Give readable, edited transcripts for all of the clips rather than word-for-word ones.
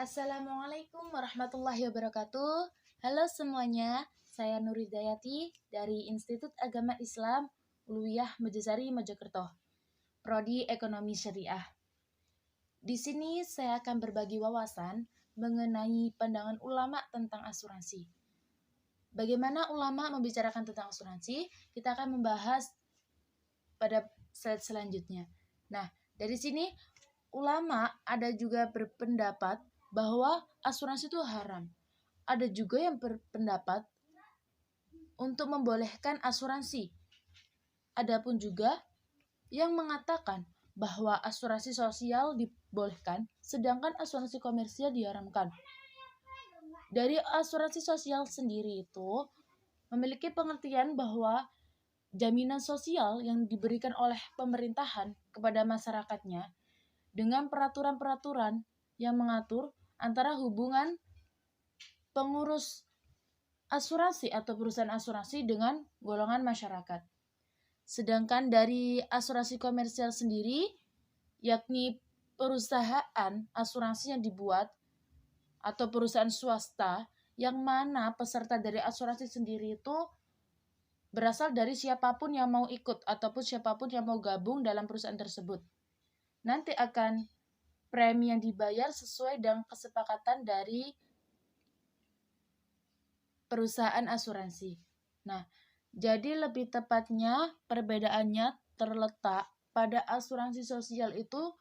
Assalamualaikum warahmatullahi wabarakatuh. Halo semuanya, saya Nur Hidayati dari Institut Agama Islam Uluwiyah Mojosari Mojokerto, Prodi Ekonomi Syariah. Di sini saya akan berbagi wawasan mengenai pandangan ulama tentang asuransi. Bagaimana ulama membicarakan tentang asuransi? Kita akan membahas pada slide selanjutnya. Nah, dari sini ulama ada juga berpendapat bahwa asuransi itu haram. Ada juga yang berpendapat untuk membolehkan asuransi. Adapun juga yang mengatakan bahwa asuransi sosial dibolehkan, sedangkan asuransi komersial diharamkan. Dari asuransi sosial sendiri itu memiliki pengertian bahwa jaminan sosial yang diberikan oleh pemerintahan kepada masyarakatnya dengan peraturan-peraturan yang mengatur antara hubungan pengurus asuransi atau perusahaan asuransi dengan golongan masyarakat. Sedangkan dari asuransi komersial sendiri, yakni perusahaan asuransi yang dibuat atau perusahaan swasta yang mana peserta dari asuransi sendiri itu berasal dari siapapun yang mau ikut ataupun siapapun yang mau gabung dalam perusahaan tersebut. Nanti akan premi yang dibayar sesuai dengan kesepakatan dari perusahaan asuransi. Nah, jadi lebih tepatnya perbedaannya terletak pada asuransi sosial itu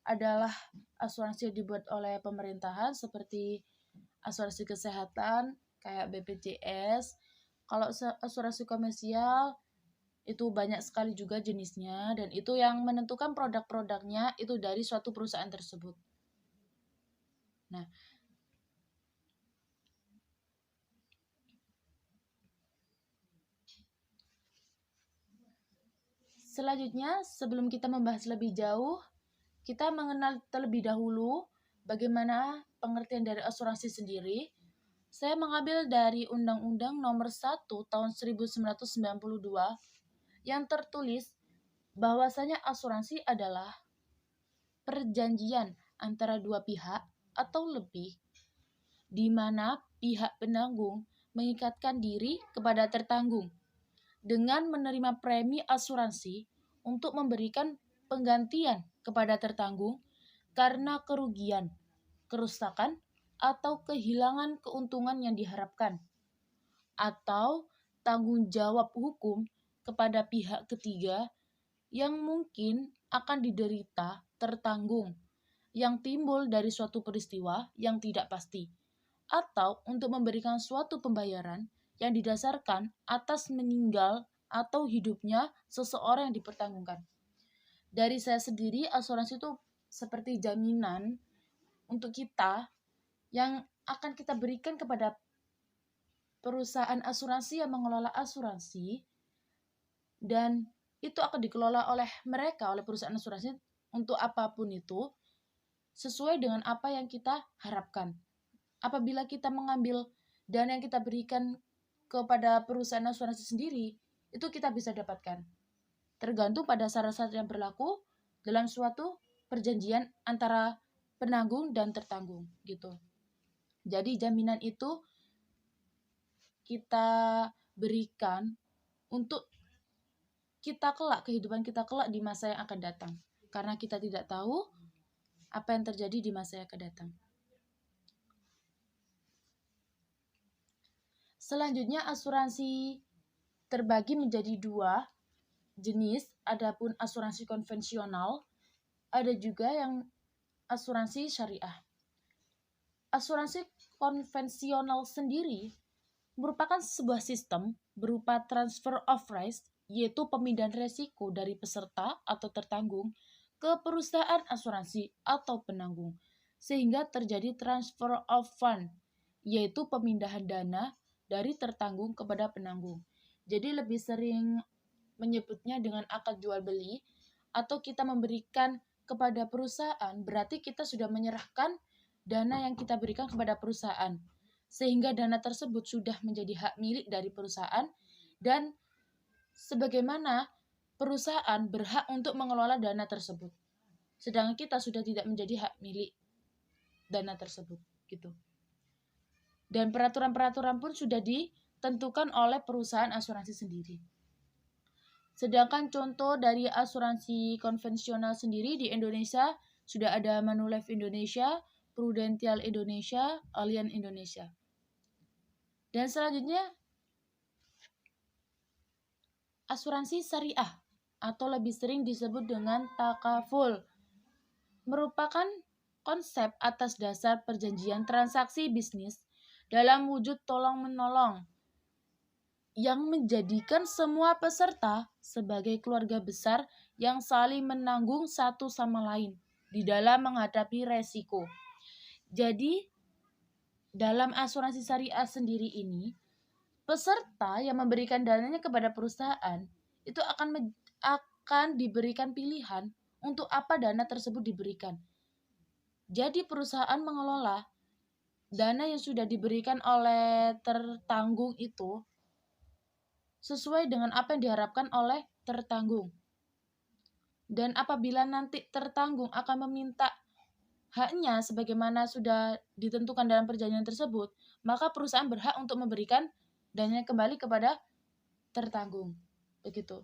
adalah asuransi yang dibuat oleh pemerintahan seperti asuransi kesehatan kayak BPJS. Kalau asuransi komersial itu banyak sekali juga jenisnya dan itu yang menentukan produk-produknya itu dari suatu perusahaan tersebut. Nah, selanjutnya sebelum kita membahas lebih jauh, kita mengenal terlebih dahulu bagaimana pengertian dari asuransi sendiri. Saya mengambil dari Undang-Undang Nomor 1 Tahun 1992 yang tertulis bahwasanya asuransi adalah perjanjian antara dua pihak atau lebih, di mana pihak penanggung mengikatkan diri kepada tertanggung dengan menerima premi asuransi untuk memberikan penggantian kepada tertanggung karena kerugian, kerusakan, atau kehilangan keuntungan yang diharapkan, atau tanggung jawab hukum kepada pihak ketiga yang mungkin akan diderita tertanggung yang timbul dari suatu peristiwa yang tidak pasti, atau untuk memberikan suatu pembayaran yang didasarkan atas meninggal atau hidupnya seseorang yang dipertanggungkan. Dari saya sendiri, asuransi itu seperti jaminan untuk kita yang akan kita berikan kepada perusahaan asuransi yang mengelola asuransi, dan itu akan dikelola oleh mereka, oleh perusahaan asuransi untuk apapun itu sesuai dengan apa yang kita harapkan. Apabila kita mengambil dana yang kita berikan kepada perusahaan asuransi sendiri, itu kita bisa dapatkan. Tergantung pada syarat-syarat yang berlaku dalam suatu perjanjian antara penanggung dan tertanggung gitu. Jadi jaminan itu kita berikan untuk kita kelak, kehidupan kita kelak di masa yang akan datang. Karena kita tidak tahu apa yang terjadi di masa yang akan datang. Selanjutnya asuransi terbagi menjadi dua jenis, adapun asuransi konvensional, ada juga yang asuransi syariah. Asuransi konvensional sendiri merupakan sebuah sistem berupa transfer of risk, yaitu pemindahan resiko dari peserta atau tertanggung ke perusahaan asuransi atau penanggung, sehingga terjadi transfer of fund, yaitu pemindahan dana dari tertanggung kepada penanggung. Jadi lebih sering menyebutnya dengan akad jual beli, atau kita memberikan kepada perusahaan, berarti kita sudah menyerahkan dana yang kita berikan kepada perusahaan, sehingga dana tersebut sudah menjadi hak milik dari perusahaan, dan sebagaimana perusahaan berhak untuk mengelola dana tersebut, sedangkan kita sudah tidak menjadi hak milik dana tersebut. gitu. Dan peraturan-peraturan pun sudah ditentukan oleh perusahaan asuransi sendiri. Sedangkan contoh dari asuransi konvensional sendiri di Indonesia sudah ada Manulife Indonesia, Prudential Indonesia, Allianz Indonesia. Dan selanjutnya asuransi syariah atau lebih sering disebut dengan takaful merupakan konsep atas dasar perjanjian transaksi bisnis dalam wujud tolong-menolong yang menjadikan semua peserta sebagai keluarga besar yang saling menanggung satu sama lain di dalam menghadapi resiko. Jadi, dalam asuransi syariah sendiri ini, peserta yang memberikan dananya kepada perusahaan itu akan diberikan pilihan untuk apa dana tersebut diberikan. Jadi perusahaan mengelola dana yang sudah diberikan oleh tertanggung itu sesuai dengan apa yang diharapkan oleh tertanggung. Dan apabila nanti tertanggung akan meminta haknya sebagaimana sudah ditentukan dalam perjanjian tersebut, maka perusahaan berhak untuk memberikan dananya kembali kepada tertanggung. Begitu.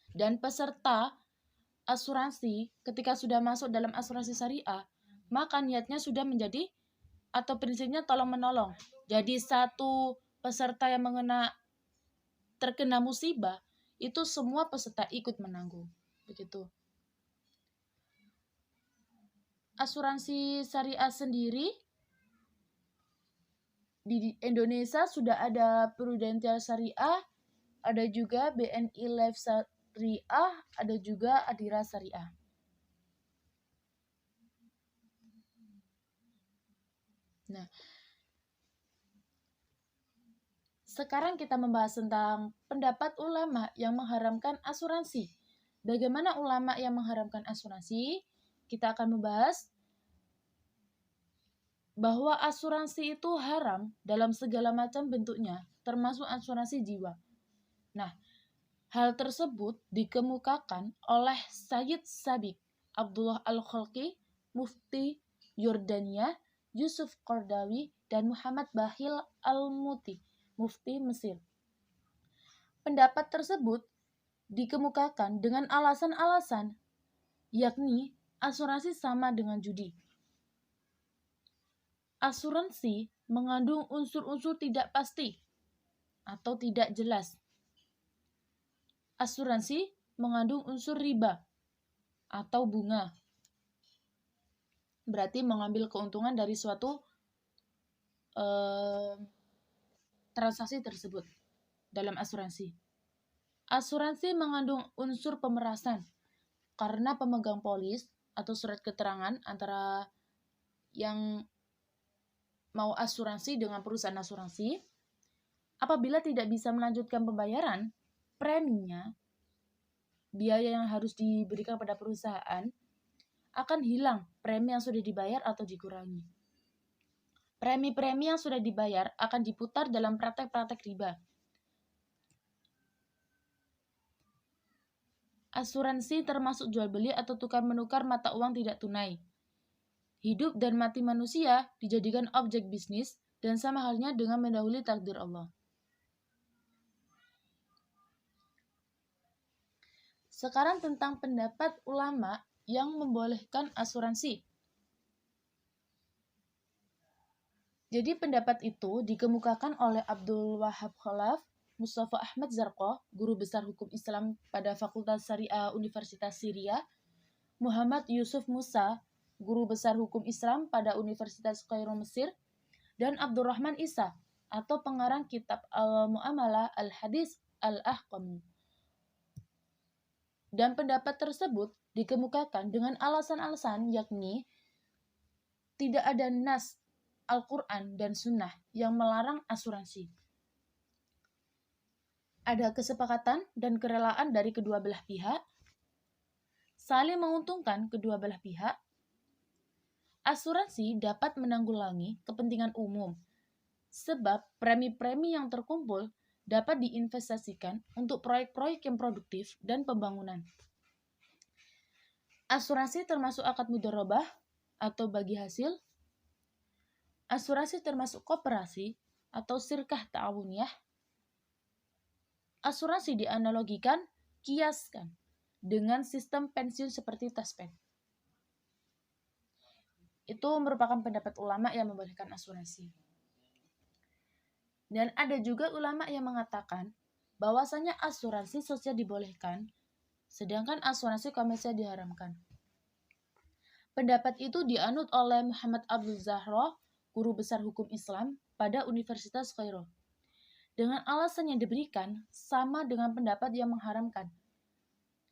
Dan peserta asuransi ketika sudah masuk dalam asuransi syariah, maka niatnya sudah menjadi atau prinsipnya tolong-menolong. Jadi satu peserta yang terkena musibah, itu semua peserta ikut menanggung. Begitu. Asuransi syariah sendiri di Indonesia sudah ada Prudential Syariah, ada juga BNI Life Syariah, ada juga Adira Syariah. Nah, sekarang kita membahas tentang pendapat ulama yang mengharamkan asuransi. Bagaimana ulama yang mengharamkan asuransi? Kita akan membahas bahwa asuransi itu haram dalam segala macam bentuknya, termasuk asuransi jiwa. Nah, hal tersebut dikemukakan oleh Sayyid Sabiq Abdullah Al-Khalqi, Mufti Yordania, Yusuf Qardawi, dan Muhammad Bahil Al-Muti, Mufti Mesir. Pendapat tersebut dikemukakan dengan alasan-alasan, yakni asuransi sama dengan judi. Asuransi mengandung unsur-unsur tidak pasti atau tidak jelas. Asuransi mengandung unsur riba atau bunga. Berarti mengambil keuntungan dari suatu transaksi tersebut dalam asuransi. Asuransi mengandung unsur pemerasan karena pemegang polis atau surat keterangan antara yang mau asuransi dengan perusahaan asuransi, apabila tidak bisa melanjutkan pembayaran, preminya, biaya yang harus diberikan pada perusahaan, akan hilang premi yang sudah dibayar atau dikurangi. Premi-premi yang sudah dibayar akan diputar dalam praktek-praktek riba. Asuransi termasuk jual beli atau tukar menukar mata uang tidak tunai. Hidup dan mati manusia dijadikan objek bisnis dan sama halnya dengan mendahului takdir Allah. Sekarang tentang pendapat ulama yang membolehkan asuransi. Jadi pendapat itu dikemukakan oleh Abdul Wahab Khalaf, Mustafa Ahmad Zarqoh, guru besar hukum Islam pada Fakultas Syariah Universitas Syria, Muhammad Yusuf Musa, guru besar hukum Islam pada Universitas Kairo Mesir, dan Abdurrahman Isa, atau pengarang kitab Al-Mu'amalah Al-Hadis Al-Ahkam. Dan pendapat tersebut dikemukakan dengan alasan-alasan yakni tidak ada nas Al-Quran dan Sunnah yang melarang asuransi. Ada kesepakatan dan kerelaan dari kedua belah pihak, saling menguntungkan kedua belah pihak. Asuransi dapat menanggulangi kepentingan umum, sebab premi-premi yang terkumpul dapat diinvestasikan untuk proyek-proyek yang produktif dan pembangunan. Asuransi termasuk akad mudharabah atau bagi hasil Asuransi termasuk koperasi atau syirkah ta'awuniyah. Asuransi dianalogikan, kiaskan dengan sistem pensiun seperti taspen. Itu merupakan pendapat ulama yang membolehkan asuransi. Dan ada juga ulama yang mengatakan bahwasanya asuransi sosial dibolehkan, sedangkan asuransi komersial diharamkan. Pendapat itu dianut oleh Muhammad Abdul Zahra, guru besar hukum Islam pada Universitas Kairo. Dengan alasan yang diberikan sama dengan pendapat yang mengharamkan.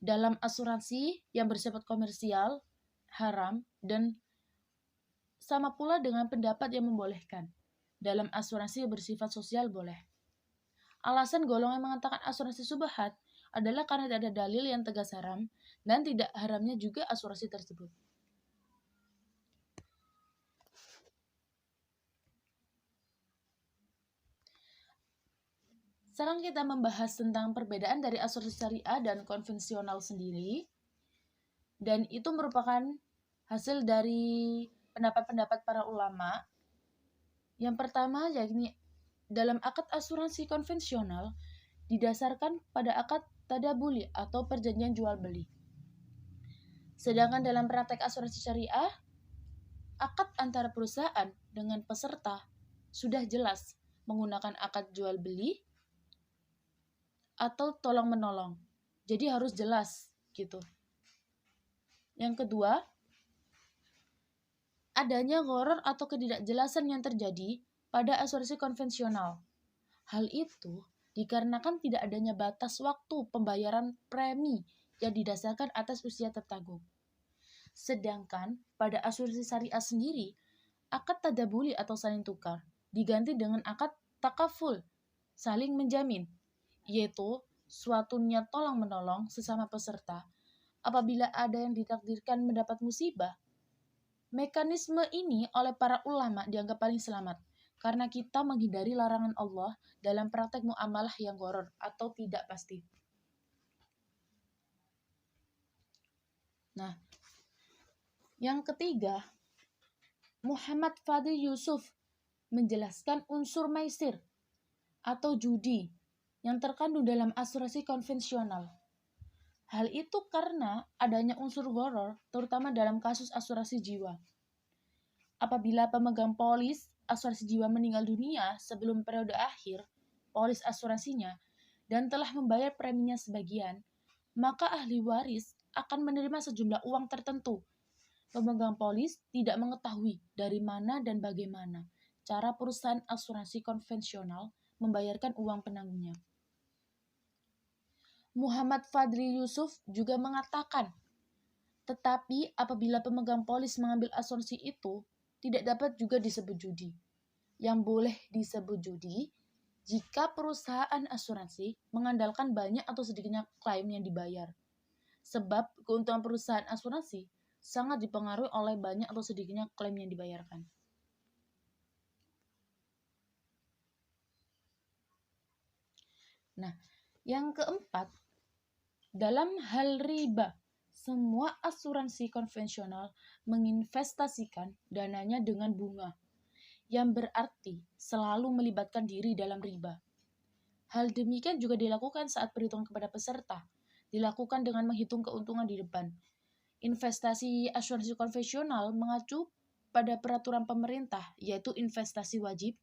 Dalam asuransi yang bersifat komersial, haram, dan sama pula dengan pendapat yang membolehkan. Dalam asuransi yang bersifat sosial boleh. Alasan golongan yang mengatakan asuransi subhat adalah karena tidak ada dalil yang tegas haram dan tidak haramnya juga asuransi tersebut. Sekarang kita membahas tentang perbedaan dari asuransi syariah dan konvensional sendiri. Dan itu merupakan hasil dari pendapat-pendapat para ulama. Yang pertama, yakni dalam akad asuransi konvensional didasarkan pada akad tadabuli atau perjanjian jual beli. Sedangkan dalam praktek asuransi syariah, akad antara perusahaan dengan peserta sudah jelas menggunakan akad jual beli atau tolong-menolong. Jadi harus jelas gitu. Yang kedua, adanya gharar atau ketidakjelasan yang terjadi pada asuransi konvensional. Hal itu dikarenakan tidak adanya batas waktu pembayaran premi yang didasarkan atas usia tertanggung. Sedangkan pada asuransi syariah sendiri, akad tadabuli atau saling tukar diganti dengan akad takaful, saling menjamin, yaitu suatu niat tolong-menolong sesama peserta apabila ada yang ditakdirkan mendapat musibah. Mekanisme ini oleh para ulama dianggap paling selamat karena kita menghindari larangan Allah dalam praktek muamalah yang gharar atau tidak pasti. Nah, yang ketiga, Muhammad Fadil Yusuf menjelaskan unsur maisir atau judi yang terkandung dalam asuransi konvensional. Hal itu karena adanya unsur gharar, terutama dalam kasus asuransi jiwa. Apabila pemegang polis asuransi jiwa meninggal dunia sebelum periode akhir polis asuransinya dan telah membayar preminya sebagian, maka ahli waris akan menerima sejumlah uang tertentu. Pemegang polis tidak mengetahui dari mana dan bagaimana cara perusahaan asuransi konvensional membayarkan uang penanggungnya. Muhammad Fadli Yusuf juga mengatakan, tetapi apabila pemegang polis mengambil asuransi itu, tidak dapat juga disebut judi. Yang boleh disebut judi jika perusahaan asuransi mengandalkan banyak atau sedikitnya klaim yang dibayar. Sebab keuntungan perusahaan asuransi sangat dipengaruhi oleh banyak atau sedikitnya klaim yang dibayarkan. Nah, yang keempat, dalam hal riba, semua asuransi konvensional menginvestasikan dananya dengan bunga, yang berarti selalu melibatkan diri dalam riba. Hal demikian juga dilakukan saat perhitungan kepada peserta, dilakukan dengan menghitung keuntungan di depan. Investasi asuransi konvensional mengacu pada peraturan pemerintah, yaitu investasi wajib,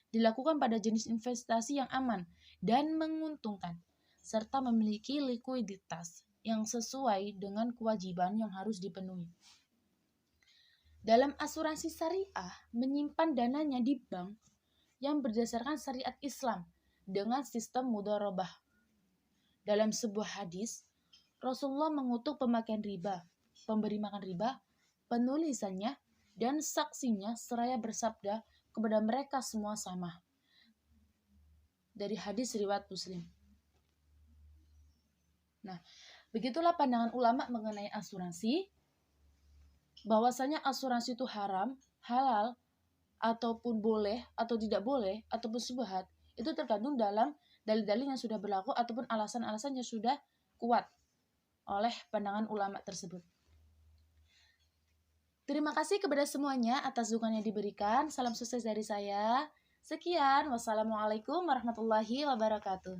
dilakukan pada jenis investasi yang aman dan menguntungkan, serta memiliki likuiditas yang sesuai dengan kewajiban yang harus dipenuhi. Dalam asuransi syariah, menyimpan dananya di bank yang berdasarkan syariat Islam dengan sistem mudharabah. Dalam sebuah hadis, Rasulullah mengutuk pemakaian riba, pemberi makan riba, penulisannya, dan saksinya seraya bersabda kepada mereka semua sama. Dari hadis riwayat Muslim. Nah, begitulah pandangan ulama mengenai asuransi. Bahwasanya asuransi itu haram, halal, ataupun boleh, atau tidak boleh, ataupun subhat, itu tergantung dalam dalil-dalil yang sudah berlaku ataupun alasan-alasan yang sudah kuat oleh pandangan ulama tersebut. Terima kasih kepada semuanya atas dukungan yang diberikan. Salam sukses dari saya. Sekian, wassalamualaikum warahmatullahi wabarakatuh.